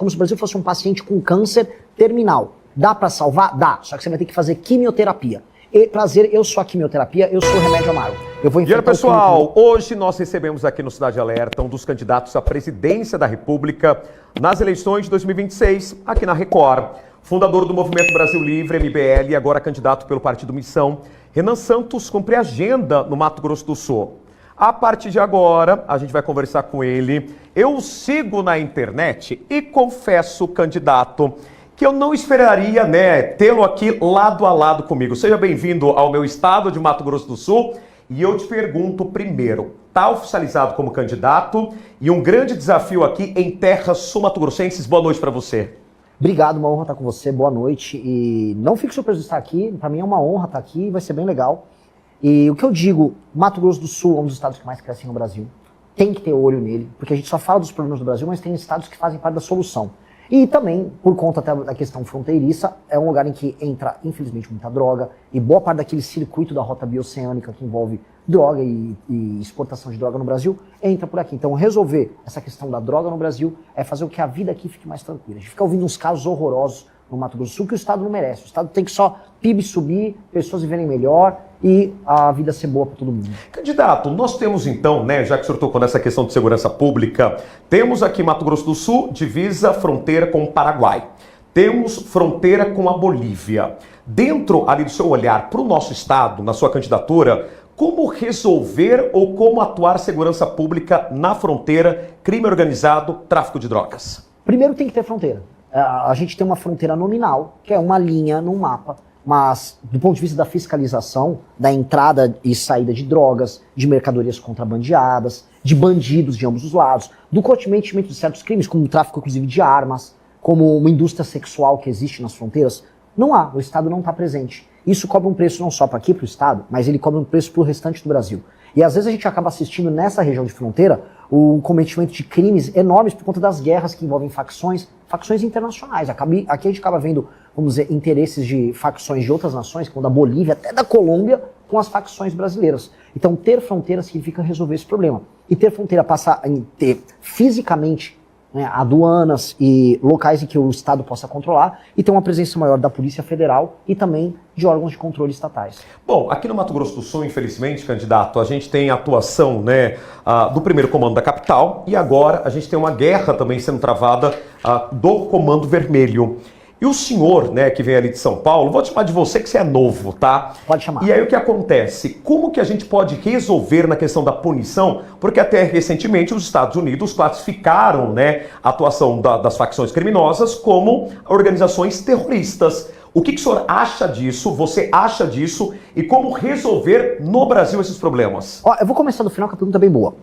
como se o Brasil fosse um paciente com câncer terminal. Dá para salvar? Dá. Só que você vai ter que fazer quimioterapia. E, prazer, eu sou a quimioterapia, eu sou o remédio amargo. Eu vou E aí, pessoal, hoje nós recebemos aqui no Cidade Alerta um dos candidatos à presidência da República nas eleições de 2026, aqui na Record. Fundador do Movimento Brasil Livre, MBL, e agora candidato pelo Partido Missão, Renan Santos cumpre agenda no Mato Grosso do Sul. A partir de agora, a gente vai conversar com ele. Eu o sigo na internet e confesso, candidato, que eu não esperaria, tê-lo aqui lado a lado comigo. Seja bem-vindo ao meu estado de Mato Grosso do Sul. E eu te pergunto primeiro, está oficializado como candidato e um grande desafio aqui em terras sul-mato-grossenses. Boa noite para você. Obrigado, uma honra estar com você, boa noite. E não fique surpreso de estar aqui, para mim é uma honra estar aqui, vai ser bem legal. E o que eu digo, Mato Grosso do Sul é um dos estados que mais crescem no Brasil. Tem que ter olho nele, porque a gente só fala dos problemas do Brasil, mas tem estados que fazem parte da solução. E também, por conta até da questão fronteiriça, é um lugar em que entra, infelizmente, muita droga, e boa parte daquele circuito da rota bioceânica que envolve droga e exportação de droga no Brasil, entra por aqui. Então, resolver essa questão da droga no Brasil é fazer com que a vida aqui fique mais tranquila. A gente fica ouvindo uns casos horrorosos no Mato Grosso do Sul que o Estado não merece. O Estado tem que só PIB subir, pessoas viverem melhor e a vida ser boa para todo mundo. Candidato, nós temos então, já que o senhor tocou nessa questão de segurança pública, temos aqui Mato Grosso do Sul, divisa, fronteira com o Paraguai. Temos fronteira com a Bolívia. Dentro ali do seu olhar para o nosso estado, na sua candidatura, como resolver ou como atuar segurança pública na fronteira, crime organizado, tráfico de drogas? Primeiro tem que ter fronteira. A gente tem uma fronteira nominal, que é uma linha no mapa, mas do ponto de vista da fiscalização, da entrada e saída de drogas, de mercadorias contrabandeadas, de bandidos de ambos os lados, do cometimento de certos crimes, como o tráfico inclusive de armas, como uma indústria sexual que existe nas fronteiras, não há, o Estado não está presente. Isso cobra um preço não só para aqui, para o Estado, mas ele cobra um preço para o restante do Brasil. E às vezes a gente acaba assistindo nessa região de fronteira o cometimento de crimes enormes por conta das guerras que envolvem facções internacionais. Aqui a gente acaba vendo, vamos dizer, interesses de facções de outras nações, como da Bolívia, até da Colômbia, com as facções brasileiras. Então ter fronteira significa resolver esse problema. E ter fronteira passa a ter fisicamente aduanas e locais em que o Estado possa controlar e ter uma presença maior da Polícia Federal e também de órgãos de controle estatais. Bom, aqui no Mato Grosso do Sul, infelizmente, candidato, a gente tem a atuação do primeiro comando da capital e agora a gente tem uma guerra também sendo travada do Comando Vermelho. E o senhor, que vem ali de São Paulo, vou te chamar de você que você é novo, tá? Pode chamar. E aí o que acontece? Como que a gente pode resolver na questão da punição? Porque até recentemente os Estados Unidos classificaram, a atuação das facções criminosas como organizações terroristas. O que o senhor acha disso? Você acha disso? E como resolver no Brasil esses problemas? Eu vou começar do final, que a pergunta é bem boa.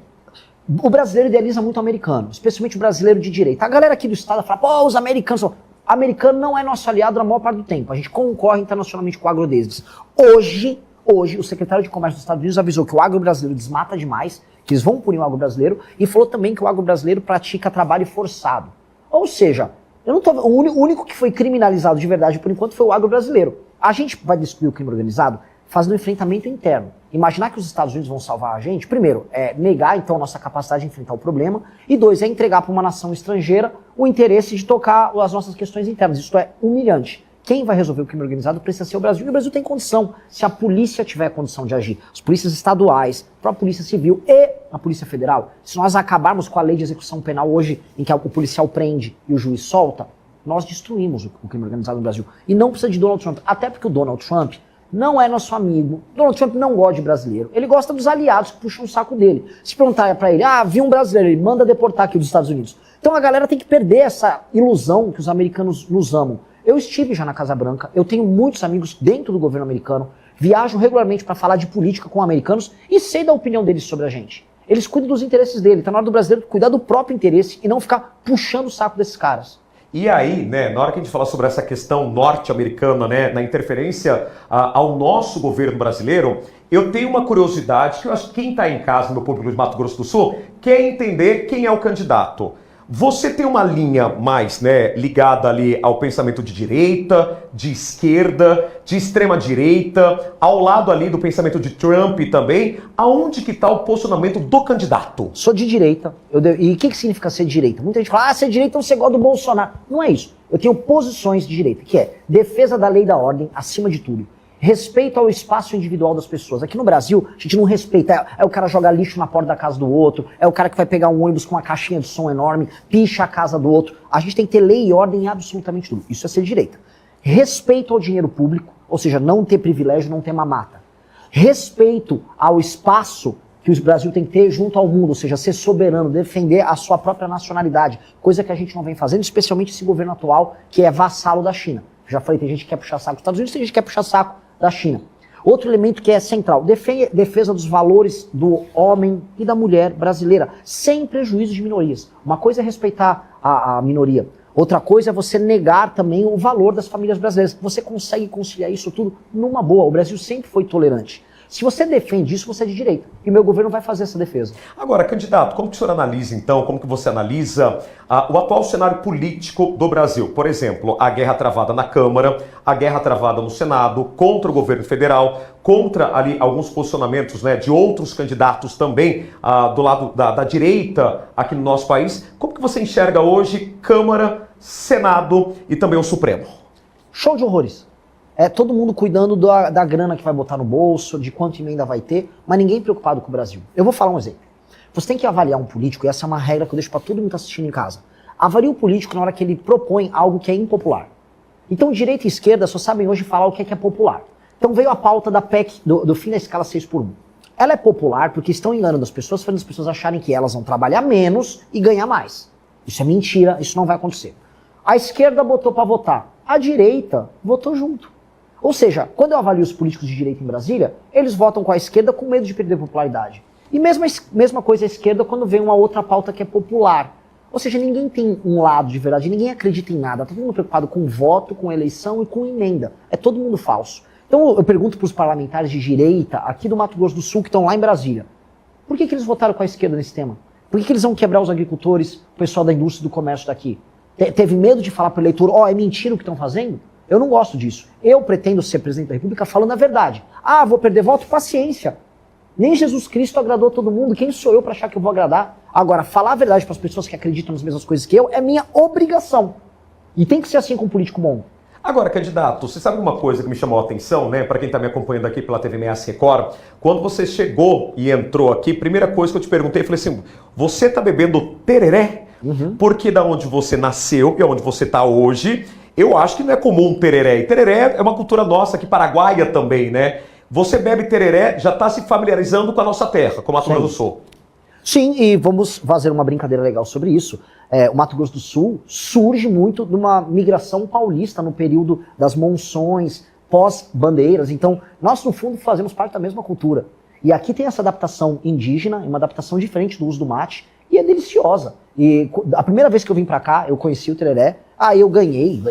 O brasileiro idealiza muito o americano, especialmente o brasileiro de direita. A galera aqui do Estado fala, os americanos são... Americano não é nosso aliado na maior parte do tempo. A gente concorre internacionalmente com o agro deles. Hoje, o secretário de Comércio dos Estados Unidos avisou que o agro brasileiro desmata demais, que eles vão punir o agro brasileiro, e falou também que o agro brasileiro pratica trabalho forçado. Ou seja, o único que foi criminalizado de verdade por enquanto foi o agro brasileiro. A gente vai destruir o crime organizado fazendo um enfrentamento interno. Imaginar que os Estados Unidos vão salvar a gente, primeiro, é negar então a nossa capacidade de enfrentar o problema, e dois, é entregar para uma nação estrangeira o interesse de tocar as nossas questões internas. Isso é humilhante. Quem vai resolver o crime organizado precisa ser o Brasil, e o Brasil tem condição, se a polícia tiver condição de agir. As polícias estaduais, a própria Polícia Civil e a Polícia Federal. Se nós acabarmos com a lei de execução penal hoje, em que o policial prende e o juiz solta, nós destruímos o crime organizado no Brasil. E não precisa de Donald Trump, até porque o Donald Trump não é nosso amigo. Donald Trump não gosta de brasileiro. Ele gosta dos aliados que puxam o saco dele. Se perguntar pra ele, vi um brasileiro, ele manda deportar aqui dos Estados Unidos. Então a galera tem que perder essa ilusão que os americanos nos amam. Eu estive já na Casa Branca, eu tenho muitos amigos dentro do governo americano, viajo regularmente para falar de política com americanos e sei da opinião deles sobre a gente. Eles cuidam dos interesses dele, tá na hora do brasileiro cuidar do próprio interesse e não ficar puxando o saco desses caras. E aí, na hora que a gente fala sobre essa questão norte-americana, na interferência ao nosso governo brasileiro, eu tenho uma curiosidade que eu acho que quem está em casa, no meu público de Mato Grosso do Sul, quer entender quem é o candidato. Você tem uma linha mais, né, ligada ali ao pensamento de direita, de esquerda, de extrema direita, ao lado ali do pensamento de Trump também. Aonde que está o posicionamento do candidato? Sou de direita. E o que significa ser de direita? Muita gente fala, ser de direita então você gosta do Bolsonaro. Não é isso. Eu tenho posições de direita, que é defesa da lei e da ordem, acima de tudo. Respeito ao espaço individual das pessoas. Aqui no Brasil, a gente não respeita. É o cara jogar lixo na porta da casa do outro, é o cara que vai pegar um ônibus com uma caixinha de som enorme, picha a casa do outro. A gente tem que ter lei e ordem em absolutamente tudo. Isso é ser de direita. Respeito ao dinheiro público, ou seja, não ter privilégio, não ter mamata. Respeito ao espaço que o Brasil tem que ter junto ao mundo, ou seja, ser soberano, defender a sua própria nacionalidade, coisa que a gente não vem fazendo, especialmente esse governo atual, que é vassalo da China. Já falei, tem gente que quer puxar saco dos Estados Unidos, tem gente que quer puxar saco da China. Outro elemento que é central, defesa dos valores do homem e da mulher brasileira, sem prejuízo de minorias. Uma coisa é respeitar a minoria, outra coisa é você negar também o valor das famílias brasileiras. Você consegue conciliar isso tudo numa boa. O Brasil sempre foi tolerante. Se você defende isso, você é de direita. E meu governo vai fazer essa defesa. Agora, candidato, como que o senhor analisa, então, como que você analisa o atual cenário político do Brasil? Por exemplo, a guerra travada na Câmara, a guerra travada no Senado, contra o governo federal, contra ali alguns posicionamentos, né, de outros candidatos também do lado da direita aqui no nosso país. Como que você enxerga hoje Câmara, Senado e também o Supremo? Show de horrores. É todo mundo cuidando da grana que vai botar no bolso, de quanto emenda vai ter, mas ninguém preocupado com o Brasil. Eu vou falar um exemplo. Você tem que avaliar um político, e essa é uma regra que eu deixo para todo mundo que está assistindo em casa. Avalie o político na hora que ele propõe algo que é impopular. Então, direita e esquerda só sabem hoje falar o que é popular. Então veio a pauta da PEC, do fim da escala 6x1. Ela é popular porque estão enganando as pessoas, fazendo as pessoas acharem que elas vão trabalhar menos e ganhar mais. Isso é mentira, isso não vai acontecer. A esquerda botou para votar, a direita votou junto. Ou seja, quando eu avalio os políticos de direita em Brasília, eles votam com a esquerda com medo de perder popularidade. E mesma coisa a esquerda quando vem uma outra pauta que é popular. Ou seja, ninguém tem um lado de verdade, ninguém acredita em nada. Tá todo mundo preocupado com voto, com eleição e com emenda. É todo mundo falso. Então eu pergunto para os parlamentares de direita aqui do Mato Grosso do Sul que estão lá em Brasília, por que eles votaram com a esquerda nesse tema? Por que eles vão quebrar os agricultores, o pessoal da indústria e do comércio daqui? Teve medo de falar para o eleitor, é mentira o que estão fazendo? Eu não gosto disso. Eu pretendo ser presidente da República falando a verdade. Vou perder voto? Paciência. Nem Jesus Cristo agradou todo mundo. Quem sou eu para achar que eu vou agradar? Agora, falar a verdade para as pessoas que acreditam nas mesmas coisas que eu é minha obrigação. E tem que ser assim com um político bom. Agora, candidato, você sabe uma coisa que me chamou a atenção, né? Para quem está me acompanhando aqui pela TV MS Record, quando você chegou e entrou aqui, primeira coisa que eu te perguntei, eu falei assim, você está bebendo tereré? Porque da onde você nasceu e onde você está hoje, eu acho que não é comum tereré. E tereré é uma cultura nossa aqui, paraguaia também, né? Você bebe tereré, já está se familiarizando com a nossa terra, com o Mato Grosso do Sul. Sim, e vamos fazer uma brincadeira legal sobre isso. O Mato Grosso do Sul surge muito de uma migração paulista no período das monções, pós-bandeiras. Então, nós, no fundo, fazemos parte da mesma cultura. E aqui tem essa adaptação indígena, uma adaptação diferente do uso do mate, e é deliciosa. E a primeira vez que eu vim pra cá, eu conheci o tereré, eu ganhei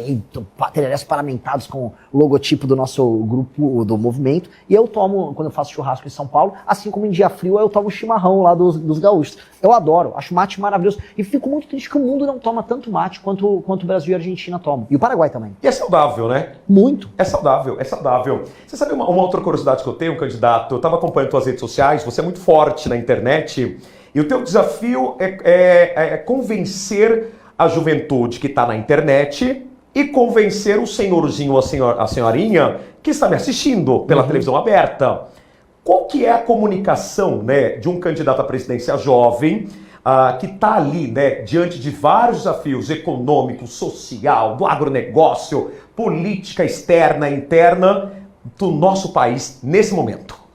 tererés paramentados com o logotipo do nosso grupo, do movimento, e eu tomo, quando eu faço churrasco em São Paulo, assim como em dia frio, eu tomo chimarrão lá dos gaúchos. Eu adoro, acho mate maravilhoso, e fico muito triste que o mundo não toma tanto mate quanto o Brasil e a Argentina tomam. E o Paraguai também. E é saudável, né? Muito. É saudável, é saudável. Você sabe uma outra curiosidade que eu tenho, candidato? Eu estava acompanhando suas redes sociais, você é muito forte na internet, e o teu desafio é convencer a juventude que está na internet e convencer o senhorzinho ou a senhorinha que está me assistindo pela televisão aberta. Qual que é a comunicação, né, de um candidato à presidência jovem que está ali, né, diante de vários desafios econômicos, social, do agronegócio, política externa e interna do nosso país nesse momento?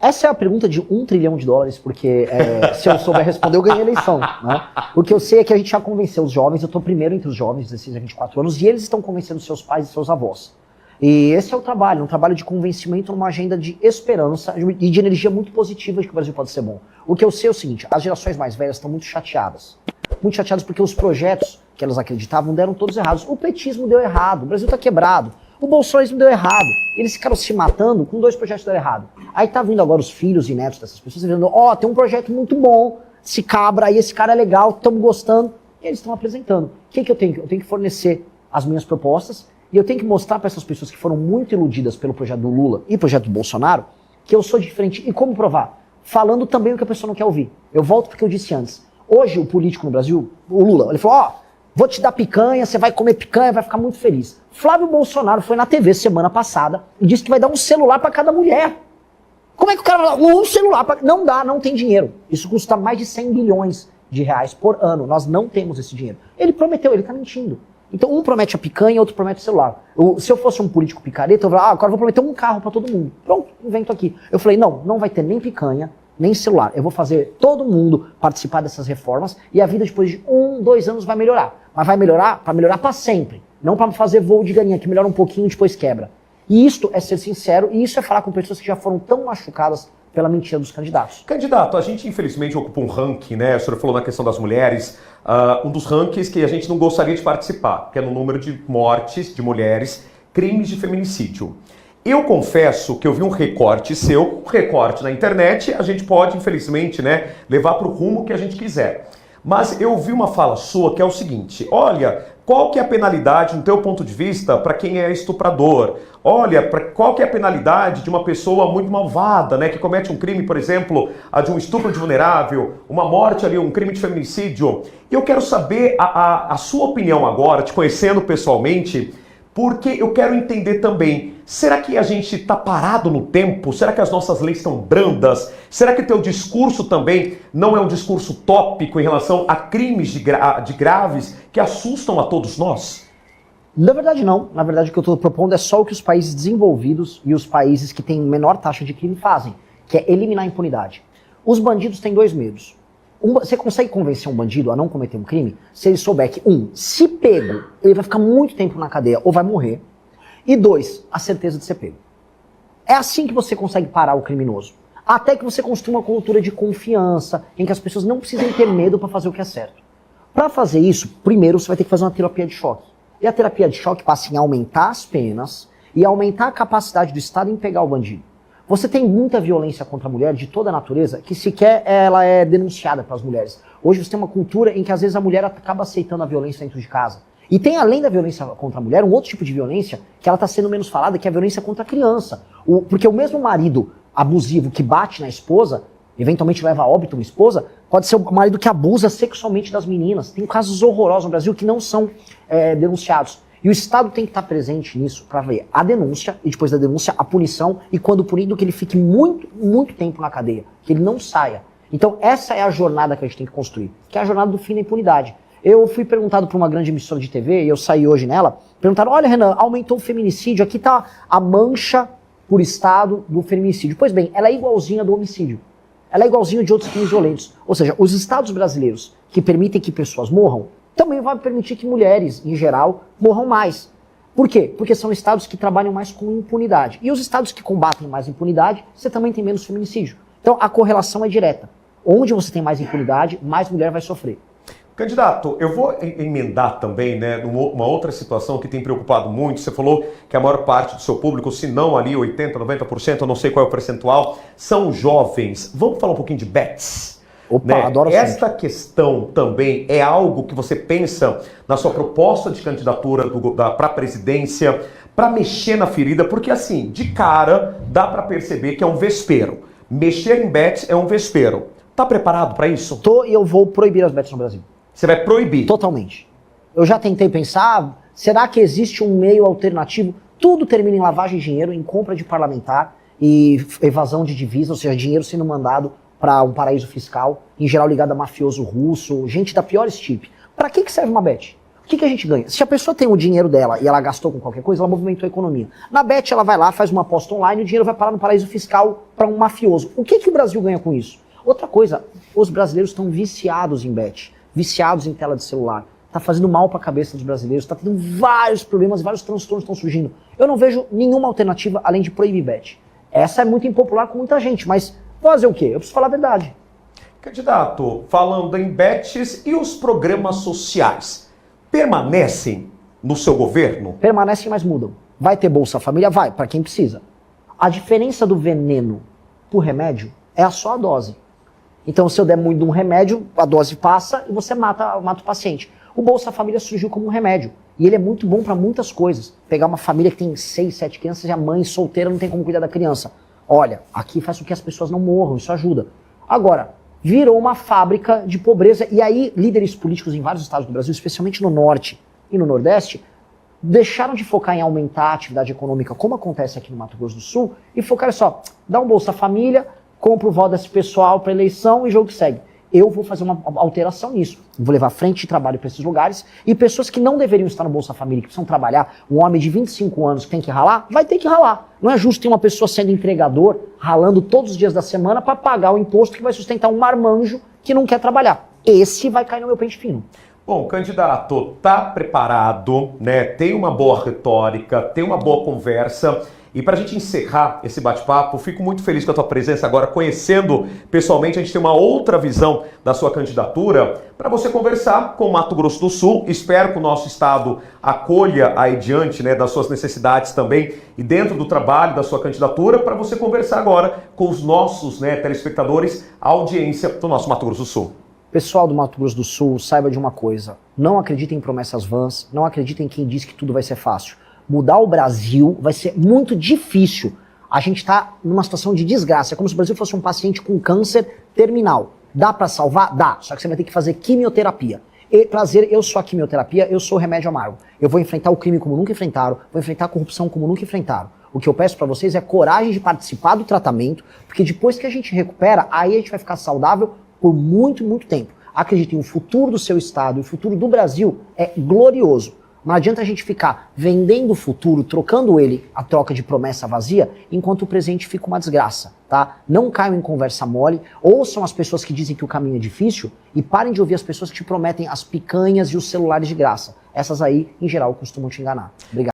Essa é a pergunta de $1 trilhão, porque se eu souber responder, eu ganhei a eleição. Né? O que eu sei é que a gente já convenceu os jovens, eu estou primeiro entre os jovens, 16 a 24 anos, e eles estão convencendo seus pais e seus avós. E esse é o trabalho, um trabalho de convencimento numa agenda de esperança e de energia muito positiva de que o Brasil pode ser bom. O que eu sei é o seguinte, as gerações mais velhas estão muito chateadas. Muito chateadas porque os projetos que elas acreditavam deram todos errados. O petismo deu errado, o Brasil está quebrado. O bolsonarismo deu errado. Eles ficaram se matando com 2 projetos que deram errado. Aí tá vindo agora os filhos e netos dessas pessoas dizendo, tem um projeto muito bom, esse cabra aí, esse cara é legal, estamos gostando. E eles estão apresentando. O que eu tenho? Eu tenho que fornecer as minhas propostas e eu tenho que mostrar para essas pessoas que foram muito iludidas pelo projeto do Lula e projeto do Bolsonaro que eu sou diferente. E como provar? Falando também o que a pessoa não quer ouvir. Eu volto porque eu disse antes. Hoje o político no Brasil, o Lula, ele falou, vou te dar picanha, você vai comer picanha, vai ficar muito feliz. Flávio Bolsonaro foi na TV semana passada e disse que vai dar um celular para cada mulher. Como é que o cara vai dar um celular? Não dá, não tem dinheiro. Isso custa mais de 100 bilhões de reais por ano. Nós não temos esse dinheiro. Ele prometeu, ele tá mentindo. Então um promete a picanha, outro promete o celular. Se eu fosse um político picareta, eu falava, agora eu vou prometer um carro para todo mundo. Pronto, invento aqui. Eu falei, não vai ter nem picanha, nem celular. Eu vou fazer todo mundo participar dessas reformas e a vida depois de 1, 2 anos vai melhorar. Mas vai melhorar para melhorar para sempre. Não para fazer voo de galinha, que melhora um pouquinho e depois quebra. E isto é ser sincero, e isso é falar com pessoas que já foram tão machucadas pela mentira dos candidatos. Candidato, a gente infelizmente ocupa um ranking, né? O senhor falou na questão das mulheres, um dos rankings que a gente não gostaria de participar, que é no número de mortes de mulheres, crimes de feminicídio. Eu confesso que eu vi um recorte seu, um recorte na internet, a gente pode, infelizmente, né, levar para o rumo que a gente quiser. Mas eu vi uma fala sua que é o seguinte, olha, qual que é a penalidade, no teu ponto de vista, para quem é estuprador? Olha, qual que é a penalidade de uma pessoa muito malvada, né, que comete um crime, por exemplo, a de um estupro de vulnerável, uma morte ali, um crime de feminicídio? Eu quero saber a sua opinião agora, te conhecendo pessoalmente, porque eu quero entender também, será que a gente está parado no tempo? Será que as nossas leis estão brandas? Será que o teu discurso também não é um discurso tópico em relação a crimes de graves que assustam a todos nós? Na verdade não. Na verdade o que eu estou propondo é só o que os países desenvolvidos e os países que têm menor taxa de crime fazem, que é eliminar a impunidade. Os bandidos têm 2 medos. Você consegue convencer um bandido a não cometer um crime se ele souber que, se pego, ele vai ficar muito tempo na cadeia ou vai morrer, e 2, a certeza de ser pego. É assim que você consegue parar o criminoso. Até que você construa uma cultura de confiança, em que as pessoas não precisem ter medo para fazer o que é certo. Para fazer isso, primeiro você vai ter que fazer uma terapia de choque. E a terapia de choque passa em aumentar as penas e aumentar a capacidade do Estado em pegar o bandido. Você tem muita violência contra a mulher de toda a natureza que sequer ela é denunciada para as mulheres. Hoje você tem uma cultura em que às vezes a mulher acaba aceitando a violência dentro de casa. E tem, além da violência contra a mulher, um outro tipo de violência que ela está sendo menos falada, que é a violência contra a criança. Porque o mesmo marido abusivo que bate na esposa, eventualmente leva a óbito uma esposa, pode ser o marido que abusa sexualmente das meninas. Tem casos horrorosos no Brasil que não são denunciados. E o Estado tem que estar presente nisso para ver a denúncia, e depois da denúncia a punição, e quando punido que ele fique muito, muito tempo na cadeia, que ele não saia. Então essa é a jornada que a gente tem que construir, que é a jornada do fim da impunidade. Eu fui perguntado por uma grande emissora de TV, e eu saí hoje nela, perguntaram, olha Renan, aumentou o feminicídio, aqui está a mancha por estado do feminicídio. Pois bem, ela é igualzinha do homicídio. Ela é igualzinha de outros crimes violentos. Ou seja, os estados brasileiros que permitem que pessoas morram, também vai permitir que mulheres, em geral, morram mais. Por quê? Porque são estados que trabalham mais com impunidade. E os estados que combatem mais impunidade, você também tem menos feminicídio. Então a correlação é direta. Onde você tem mais impunidade, mais mulher vai sofrer. Candidato, eu vou emendar também, né, uma outra situação que tem preocupado muito. Você falou que a maior parte do seu público, se não ali 80%, 90%, eu não sei qual é o percentual, são jovens. Vamos falar um pouquinho de bets? Opa, né? Adoro Esta questão também é algo que você pensa na sua proposta de candidatura para a presidência, para mexer na ferida, porque assim, de cara, dá para perceber que é um vespeiro. Mexer em bets é um vespeiro. Tá preparado para isso? Tô, e eu vou proibir as bets no Brasil. Você vai proibir? Totalmente. Eu já tentei pensar, será que existe um meio alternativo? Tudo termina em lavagem de dinheiro, em compra de parlamentar e evasão de divisa, ou seja, dinheiro sendo mandado para um paraíso fiscal, em geral ligado a mafioso russo, gente da pior estirpe. Para que serve uma bet? O que a gente ganha? Se a pessoa tem o dinheiro dela e ela gastou com qualquer coisa, ela movimentou a economia. Na bet ela vai lá, faz uma aposta online e o dinheiro vai parar no paraíso fiscal para um mafioso. O que o Brasil ganha com isso? Outra coisa, os brasileiros estão viciados em bet, viciados em tela de celular. Tá fazendo mal para a cabeça dos brasileiros, tá tendo vários problemas, vários transtornos estão surgindo. Eu não vejo nenhuma alternativa além de proibir bet. Essa é muito impopular com muita gente, mas fazer o quê? Eu preciso falar a verdade. Candidato, falando em bets e os programas sociais, permanecem no seu governo? Permanecem, mas mudam. Vai ter Bolsa Família? Vai, para quem precisa. A diferença do veneno pro remédio é só a dose. Então, se eu der muito de um remédio, a dose passa e você mata o paciente. O Bolsa Família surgiu como um remédio. E ele é muito bom para muitas coisas. Pegar uma família que tem 6, 7 crianças e a mãe solteira não tem como cuidar da criança. Olha, aqui faz com que as pessoas não morram, isso ajuda. Agora, virou uma fábrica de pobreza. E aí, líderes políticos em vários estados do Brasil, especialmente no Norte e no Nordeste, deixaram de focar em aumentar a atividade econômica, como acontece aqui no Mato Grosso do Sul, e focaram só, dá um Bolsa Família, compra o voto desse pessoal para eleição e jogo que segue. Eu vou fazer uma alteração nisso. Vou levar frente de trabalho para esses lugares e pessoas que não deveriam estar no Bolsa Família, que precisam trabalhar, um homem de 25 anos que tem que ralar, vai ter que ralar. Não é justo ter uma pessoa sendo entregador, ralando todos os dias da semana para pagar o imposto que vai sustentar um marmanjo que não quer trabalhar. Esse vai cair no meu pente fino. Bom, candidato, tá preparado, né? Tem uma boa retórica, tem uma boa conversa. E para a gente encerrar esse bate-papo, fico muito feliz com a tua presença agora, conhecendo pessoalmente, a gente tem uma outra visão da sua candidatura, para você conversar com o Mato Grosso do Sul. Espero que o nosso estado acolha aí diante, né, das suas necessidades também e dentro do trabalho da sua candidatura, para você conversar agora com os nossos, né, telespectadores, a audiência do nosso Mato Grosso do Sul. Pessoal do Mato Grosso do Sul, saiba de uma coisa, não acreditem em promessas vãs, não acreditem em quem diz que tudo vai ser fácil. Mudar o Brasil vai ser muito difícil. A gente está numa situação de desgraça. É como se o Brasil fosse um paciente com câncer terminal. Dá para salvar? Dá. Só que você vai ter que fazer quimioterapia. E, prazer, eu sou a quimioterapia, eu sou o remédio amargo. Eu vou enfrentar o crime como nunca enfrentaram, vou enfrentar a corrupção como nunca enfrentaram. O que eu peço para vocês é coragem de participar do tratamento, porque depois que a gente recupera, aí a gente vai ficar saudável por muito, muito tempo. Acreditem, o futuro do seu estado, o futuro do Brasil é glorioso. Não adianta a gente ficar vendendo o futuro, trocando ele a troca de promessa vazia, enquanto o presente fica uma desgraça, tá? Não caiam em conversa mole, ouçam as pessoas que dizem que o caminho é difícil e parem de ouvir as pessoas que te prometem as picanhas e os celulares de graça. Essas aí, em geral, costumam te enganar. Obrigado.